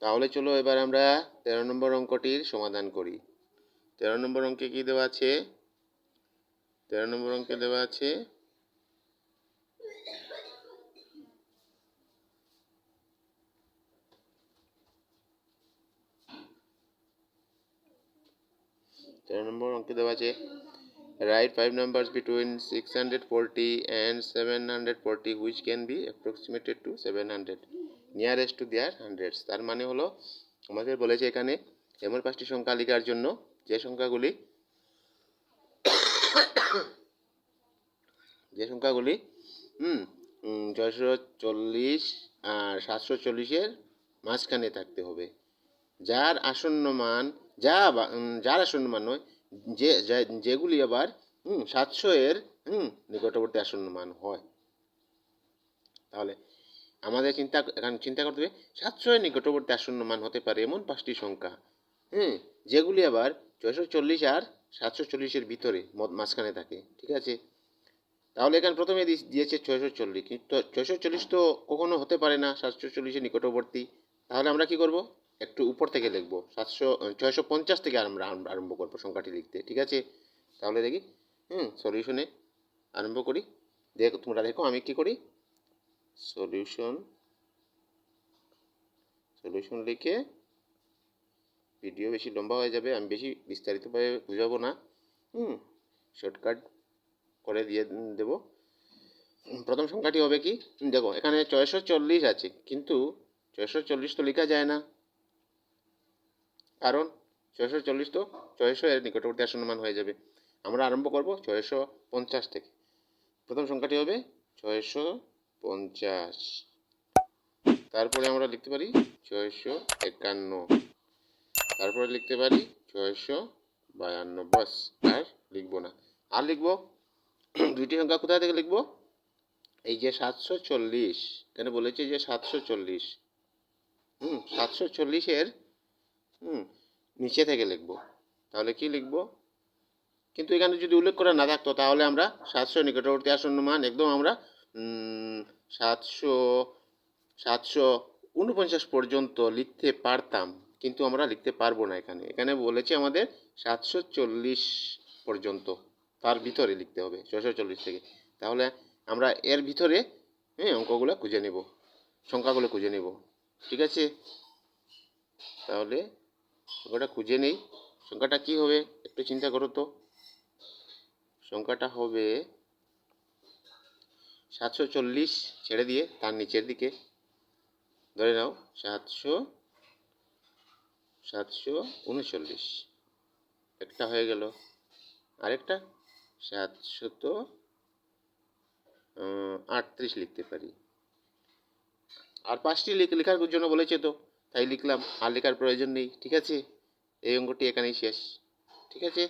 তাহলে চলো এবার আমরা 13 নম্বর অঙ্কটির সমাধান করি। 13 নম্বর অঙ্কে কি দেওয়া আছে? 13 নম্বর অঙ্কে দেওয়া আছে 13 নম্বর অঙ্কে দেওয়া আছে write 5 numbers between 640 and 740 which can be approximated to 700 nearest to their hundreds। তার মানে হলো আমাদের বলেছে এখানে এমন 5টি সংখ্যা লেখার জন্য যে সংখ্যাগুলি 640 আর 740-এর মাঝখানে থাকতে হবে, যার আসন্ন মান যার আসন্ন মান নয়, যেগুলি আবার 700-এর নিকটবর্তী আসন্ন মান হয়। তাহলে আমাদের চিন্তা করতে হবে 700-এর নিকটবর্তী আসন্ন মান হতে পারে এমন 5টি সংখ্যা, যেগুলি আবার 640 আর 740-এর ভিতরে মাঝখানে থাকে। ঠিক আছে, তাহলে এখানে প্রথমে দিয়েছে 640, কিন্তু 640 তো কখনো হতে পারে না 740-এর নিকটবর্তী। তাহলে আমরা কি করব, একটু উপর থেকে লিখব, 650 থেকে আমরা আরম্ভ করব সংখ্যাটি লিখতে। ঠিক আছে, তাহলে দেখি সলিউশনে আরম্ভ করি। তোমরা দেখো আমি কি করি, সলিউশন লিখে, ভিডিও বেশি লম্বা হয়ে যাবে, আমি বেশি বিস্তারিতভাবে বুঝাবো না, শর্টকাট করে দিয়ে দেব। প্রথম সংখ্যাটি হবে কি, দেখো এখানে 640 আছে, কিন্তু 640 তো লেখা যায় না, কারণ 640 তো 600-এর নিকটবর্তী আসন্ন মান হয়ে যাবে। আমরা আরম্ভ করব 650 থেকে। প্রথম সংখ্যাটি হবে 650, তারপরে আমরা লিখতে পারি 651, তারপরে লিখতে পারি 652, বাস, আর লিখবো না। আর লিখবো দুইটি সংখ্যা কোথায় থেকে লিখবো, এই যে 740, এখানে বলেছে যে 740, 740-এর নিচে থেকে লিখবো। তাহলে কি লিখবো, কিন্তু এখানে যদি উল্লেখ করা না থাকতো তাহলে আমরা 700 নিকটবর্তী আসন্ন মান একদম আমরা 749 পর্যন্ত লিখতে পারতাম, কিন্তু আমরা লিখতে পারবো না। এখানে বলেছে আমাদের 740 পর্যন্ত, তার ভিতরে লিখতে হবে 640 থেকে। তাহলে আমরা এর ভিতরে অঙ্কগুলো খুঁজে নেব, সংখ্যাগুলো খুঁজে নেব। ঠিক আছে, তাহলে সংখ্যাটা খুঁজে নেই। সংখ্যাটা কি হবে একটু চিন্তা করো তো। সংখ্যাটা হবে 740 ছেড়ে দিয়ে তার নিচের দিকে ধরে নাও 739, একটা হয়ে গেল, আরেকটা 738 লিখতে পারি। আর 5টি লেখার জন্য বলেছে তো, তাই লিখলাম, আর লেখার প্রয়োজন নেই। ঠিক আছে, এই অঙ্কটি এখানেই শেষ। ঠিক আছে।